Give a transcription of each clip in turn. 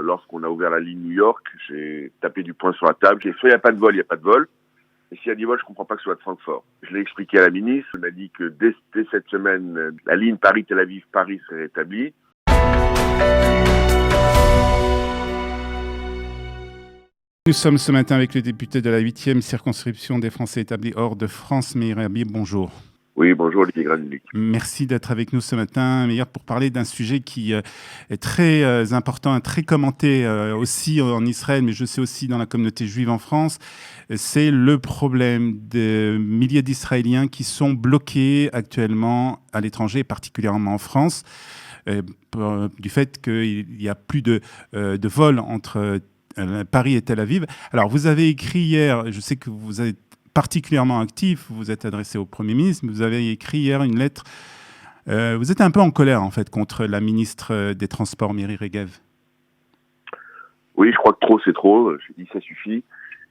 lorsqu'on a ouvert la ligne New York, j'ai tapé du poing sur la table. J'ai dit, soit il n'y a pas de vol, il n'y a pas de vol. Et s'il y a du vol, je ne comprends pas que ce soit de Francfort. Je l'ai expliqué à la ministre. Elle m'a dit que dès cette semaine, la ligne Paris-Tel Aviv-Paris serait rétablie. Nous sommes ce matin avec le député de la 8e circonscription des Français établis hors de France, Meir Habib. Bonjour. Oui, bonjour Olivier Granulic. Merci d'être avec nous ce matin, Meir, pour parler d'un sujet qui est très important, très commenté aussi en Israël, mais je sais aussi dans la communauté juive en France. C'est le problème des milliers d'Israéliens qui sont bloqués actuellement à l'étranger, particulièrement en France, du fait qu'il n'y a plus de vols entre Paris et Tel Aviv. Alors, vous avez écrit hier, je sais que vous êtes particulièrement actif, vous êtes adressé au Premier ministre, mais vous avez écrit hier une lettre. Vous êtes un peu en colère, en fait, contre la ministre des Transports, Miri Regev. Oui, je crois que trop, c'est trop. J'ai dit, ça suffit.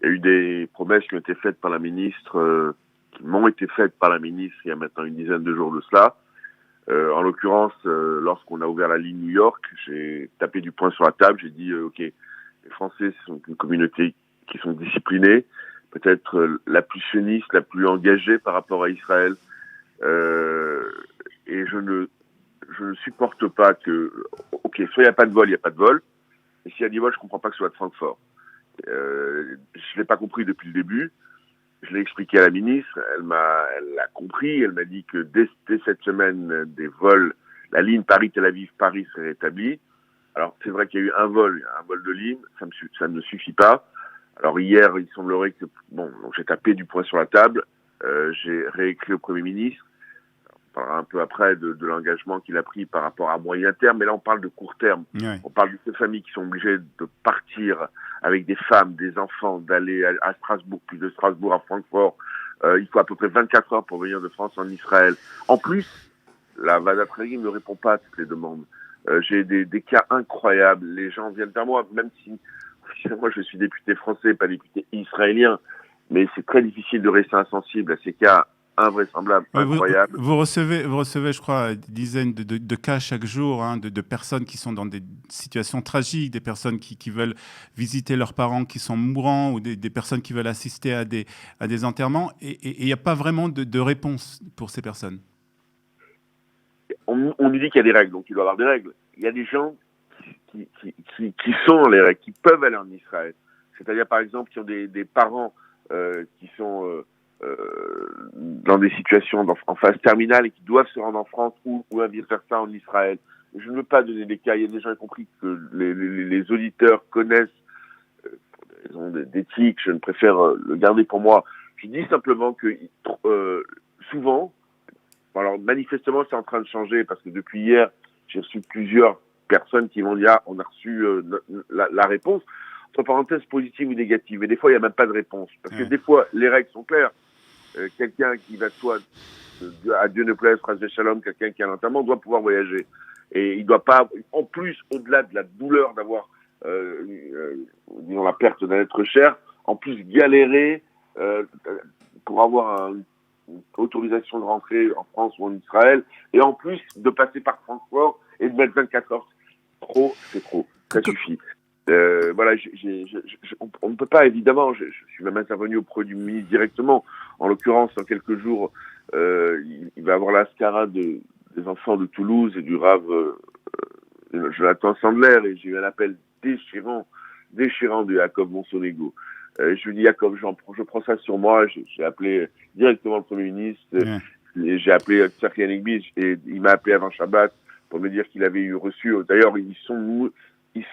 Il y a eu des promesses qui ont été faites par la ministre, qui m'ont été faites par la ministre il y a maintenant une dizaine de jours de cela. En l'occurrence, lorsqu'on a ouvert la ligne New York, j'ai tapé du poing sur la table, j'ai dit, OK, les Français sont une communauté qui sont disciplinés, peut-être la plus sioniste, la plus engagée par rapport à Israël. Et je ne supporte pas que, OK, soit il n'y a pas de vol, il n'y a pas de vol. Et s'il y a des vols, je ne comprends pas que ce soit de Francfort. Je ne l'ai pas compris depuis le début. Je l'ai expliqué à la ministre. Elle l'a compris. Elle m'a dit que dès cette semaine, des vols, la ligne Paris-Tel Aviv-Paris serait rétablie. Alors, c'est vrai qu'il y a eu un vol de ligne, ça ne suffit pas. Alors, hier, il semblerait que, donc j'ai tapé du poing sur la table, j'ai réécrit au Premier ministre, on parlera un peu après de l'engagement qu'il a pris par rapport à moyen terme, mais là, on parle de court terme. Ouais. On parle de ces familles qui sont obligées de partir avec des femmes, des enfants, d'aller à Strasbourg, puis de Strasbourg à Francfort. Il faut à peu près 24 heures pour venir de France en Israël. En plus, la Vadat Regim ne répond pas à toutes les demandes. J'ai des cas incroyables. Les gens viennent vers moi, même si moi je suis député français, pas député israélien, mais c'est très difficile de rester insensible à ces cas invraisemblables, incroyables. Vous recevez, je crois, des dizaines de cas chaque jour, hein, de personnes qui sont dans des situations tragiques, des personnes qui veulent visiter leurs parents qui sont mourants, ou des personnes qui veulent assister à des enterrements, et il n'y a pas vraiment de réponse pour ces personnes. On nous dit qu'il y a des règles, donc il doit y avoir des règles. Il y a des gens qui sont dans les règles, qui peuvent aller en Israël. C'est-à-dire, par exemple, qui ont des parents qui sont dans des situations en phase terminale et qui doivent se rendre en France ou vice-versa en Israël. Je ne veux pas donner des cas. Il y a des gens, y compris que les auditeurs connaissent pour des raisons d'éthique. Je ne préfère le garder pour moi. Je dis simplement que souvent, alors manifestement c'est en train de changer parce que depuis hier j'ai reçu plusieurs personnes qui m'ont dit on a reçu la réponse, entre parenthèses positive ou négative, et des fois il n'y a même pas de réponse parce que des fois les règles sont claires. Quelqu'un qui va soit à Dieu ne plaise, Chas Shalom, quelqu'un qui a un enterrement doit pouvoir voyager et il doit pas, en plus au-delà de la douleur d'avoir disons la perte d'un être cher, en plus galérer pour avoir une autorisation de rentrer en France ou en Israël, et en plus de passer par Francfort et de mettre 24 heures. Trop, c'est trop. Ça suffit. Voilà, on ne peut pas, évidemment, je suis même intervenu auprès du ministre directement. En l'occurrence, dans quelques jours, il va avoir l'ascara des enfants de Toulouse et du Rav Jonathan Sandler, et j'ai eu un appel déchirant de Jacob Monsonego. Je lui dis, Jacob, je prends ça sur moi. J'ai appelé directement le Premier ministre. Et j'ai appelé Tzachi Hanegbi et il m'a appelé avant Shabbat pour me dire qu'il avait reçu. D'ailleurs, ils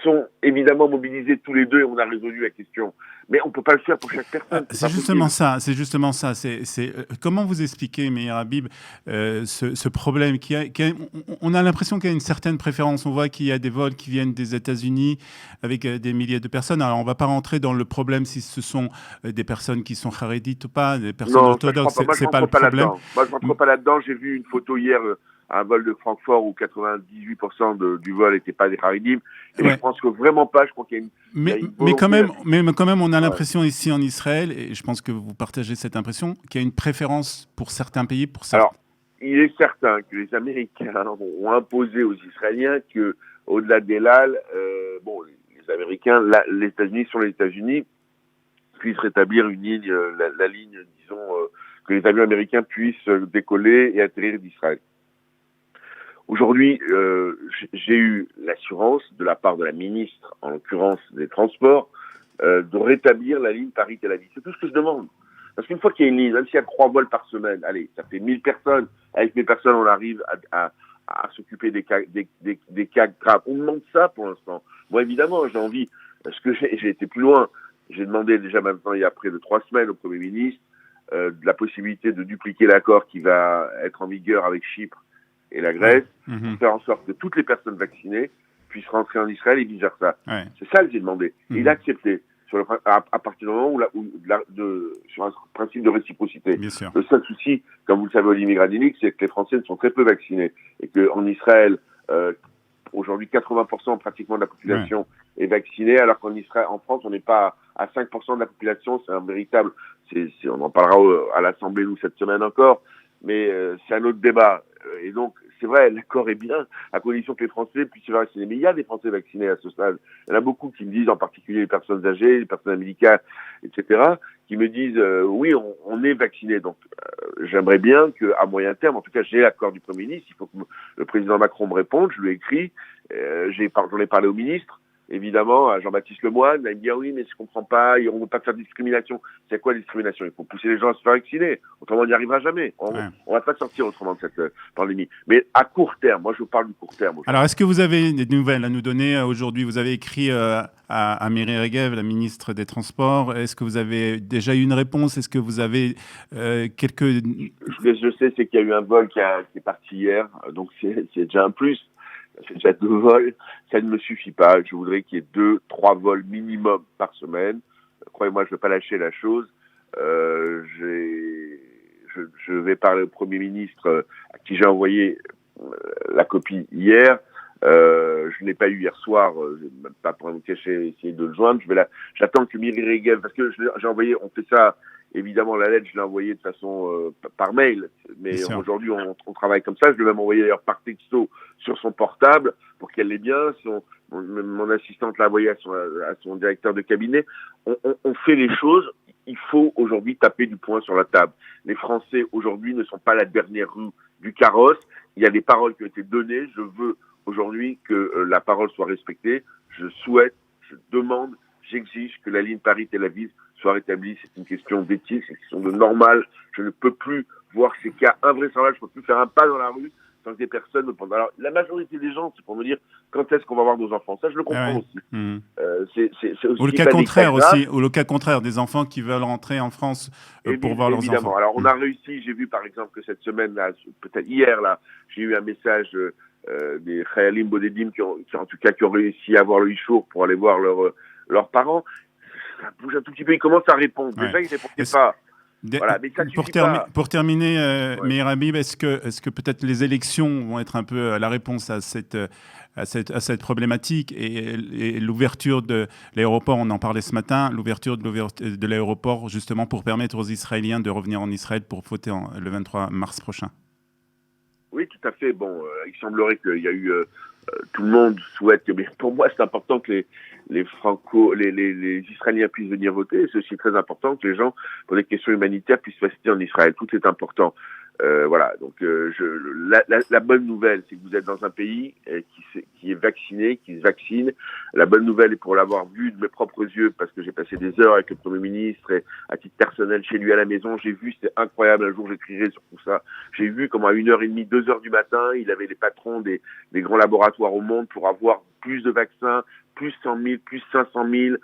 sont évidemment mobilisés tous les deux et on a résolu la question. Mais on ne peut pas le faire pour chaque personne. C'est justement ça. Comment vous expliquez, Meir Habib, ce problème on a l'impression qu'il y a une certaine préférence. On voit qu'il y a des vols qui viennent des États-Unis avec des milliers de personnes. Alors, on ne va pas rentrer dans le problème si ce sont des personnes qui sont charédites ou pas, des personnes orthodoxes. C'est pas le problème. Moi, je ne rentre pas là-dedans. J'ai vu une photo hier, un vol de Francfort où 98% du vol n'était pas des Haridim. Et je pense que vraiment pas. Je crois qu'il y a mais quand même, on a l'impression ici en Israël, et je pense que vous partagez cette impression, qu'il y a une préférence pour certains pays. Alors, il est certain que les Américains ont imposé aux Israéliens que, au-delà d'El Al, les Américains, les États-Unis sur les États-Unis, puissent rétablir une ligne, la ligne, disons, que les avions américains puissent décoller et atterrir d'Israël. Aujourd'hui, j'ai eu l'assurance de la part de la ministre, en l'occurrence des Transports, de rétablir la ligne Paris-Tel Aviv. C'est tout ce que je demande. Parce qu'une fois qu'il y a une ligne, même s'il y a 3 vols par semaine, allez, ça fait 1000 personnes. Avec 1000 personnes, on arrive à s'occuper des cas graves. On demande ça pour l'instant. Moi, évidemment, j'ai envie, parce que j'ai été plus loin. J'ai demandé déjà maintenant, il y a près de 3 semaines, au Premier ministre, de la possibilité de dupliquer l'accord qui va être en vigueur avec Chypre et la Grèce, pour faire en sorte que toutes les personnes vaccinées puissent rentrer en Israël et vice-versa. Ouais. C'est ça que j'ai demandé. Et il a accepté, à partir du moment sur un principe de réciprocité. Le seul souci, comme vous le savez, Olivier Gradinic, c'est que les Français sont très peu vaccinés. Et qu'en Israël, aujourd'hui, 80% pratiquement de la population est vaccinée, alors qu'en Israël, en France, on n'est pas à 5% de la population. C'est un véritable... on en parlera à l'Assemblée, nous, cette semaine encore, mais c'est un autre débat. Et donc, c'est vrai, l'accord est bien, à condition que les Français puissent se faire vacciner. Mais il y a des Français vaccinés à ce stade. Il y en a beaucoup qui me disent, en particulier les personnes âgées, les personnes médicales, etc., qui me disent, oui, on est vaccinés. Donc, j'aimerais bien qu'à moyen terme, en tout cas, j'ai l'accord du Premier ministre. Il faut que le président Macron me réponde. Je lui ai écrit. J'en ai parlé au ministre. Évidemment, à Jean-Baptiste Lemoyne, il me dit, ah oui, mais je comprends pas, on ne veut pas faire de discrimination. C'est quoi la discrimination? Il faut pousser les gens à se faire vacciner. Autrement, on n'y arrivera jamais. On va pas sortir autrement de cette pandémie. Mais à court terme, moi, je vous parle du court terme. Alors, est-ce que vous avez des nouvelles à nous donner aujourd'hui? Vous avez écrit à Miri Regev, la ministre des Transports. Est-ce que vous avez déjà eu une réponse? Est-ce que vous avez quelques... Ce que je sais, c'est qu'il y a eu un vol qui est parti hier. Donc, c'est déjà un plus. C'est déjà 2 vols, ça ne me suffit pas. Je voudrais qu'il y ait 2-3 vols minimum par semaine. Croyez-moi, je ne vais pas lâcher la chose. Je vais parler au Premier ministre à qui j'ai envoyé la copie hier. Je n'ai pas eu hier soir, même pas pour me cacher, essayer de le joindre. J'attends que Miri Regev, parce que j'ai envoyé, on fait ça. Évidemment, la lettre, je l'ai envoyée de façon par mail, mais aujourd'hui, on travaille comme ça. Je l'ai même envoyé d'ailleurs par texto sur son portable pour qu'elle l'ait bien. Mon assistante l'a envoyé à son directeur de cabinet. On fait les choses. Il faut aujourd'hui taper du poing sur la table. Les Français, aujourd'hui, ne sont pas la dernière roue du carrosse. Il y a des paroles qui ont été données. Je veux aujourd'hui que la parole soit respectée. Je souhaite, je demande, j'exige que la ligne Paris-Tel Aviv soit rétablie. C'est une question d'éthique, c'est une question de normal. Je ne peux plus voir ces cas invraisemblables. Je ne peux plus faire un pas dans la rue sans que des personnes me pendent. Alors, la majorité des gens, c'est pour me dire quand est-ce qu'on va voir nos enfants. Ça, je le comprends aussi. C'est aussi. Ou le cas contraire aussi, ou le cas contraire des enfants qui veulent rentrer en France pour voir leurs enfants. Alors, on a réussi. J'ai vu, par exemple, que cette semaine, là, peut-être hier, là, j'ai eu un message des Khayalim Bodedim qui ont réussi à avoir le Ishour pour aller voir leurs parents. Ça bouge un tout petit peu, ils commencent à répondre. Déjà, ils ne répondaient pas. Voilà, mais ça pour terminer, Meir Habib, est-ce que peut-être les élections vont être un peu la réponse à cette problématique et l'ouverture de l'aéroport, on en parlait ce matin, l'ouverture de l'aéroport justement pour permettre aux Israéliens de revenir en Israël pour voter le 23 mars prochain? Oui, tout à fait. Bon, il semblerait qu'il y a eu... tout le monde souhaite... Mais pour moi, c'est important que les Israéliens puissent venir voter. C'est aussi très important que les gens, pour des questions humanitaires, puissent rester en Israël. Tout est important. Voilà. Donc, la bonne nouvelle, c'est que vous êtes dans un pays qui est vacciné, qui se vaccine. La bonne nouvelle est pour l'avoir vu de mes propres yeux, parce que j'ai passé des heures avec le Premier ministre et à titre personnel chez lui à la maison. J'ai vu, c'était incroyable. Un jour, j'écrirai sur tout ça. J'ai vu comment à 1h30, 2h du matin, il avait les patrons des grands laboratoires au monde pour avoir plus de vaccins, plus 100 000, plus 500 000,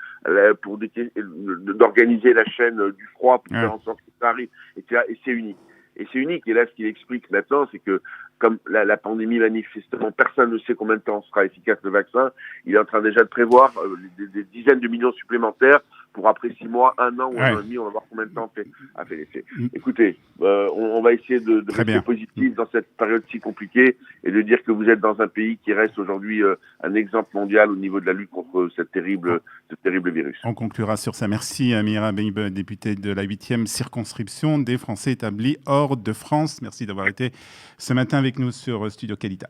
pour d'organiser la chaîne du froid pour faire en sorte que ça arrive. Et c'est unique. Et c'est unique. Et là, ce qu'il explique maintenant, c'est que comme la pandémie, manifestement, personne ne sait combien de temps sera efficace le vaccin, il est en train déjà de prévoir des dizaines de millions supplémentaires pour après 6 mois, 1 an ou 1 an et demi, on va voir combien de temps a fait l'effet. Écoutez, on va essayer de rester positif dans cette période si compliquée et de dire que vous êtes dans un pays qui reste aujourd'hui un exemple mondial au niveau de la lutte contre ce terrible virus. On conclura sur ça. Merci Meir Habib, député de la 8e circonscription des Français établis hors de France. Merci d'avoir été ce matin avec nous sur Studio Qualité.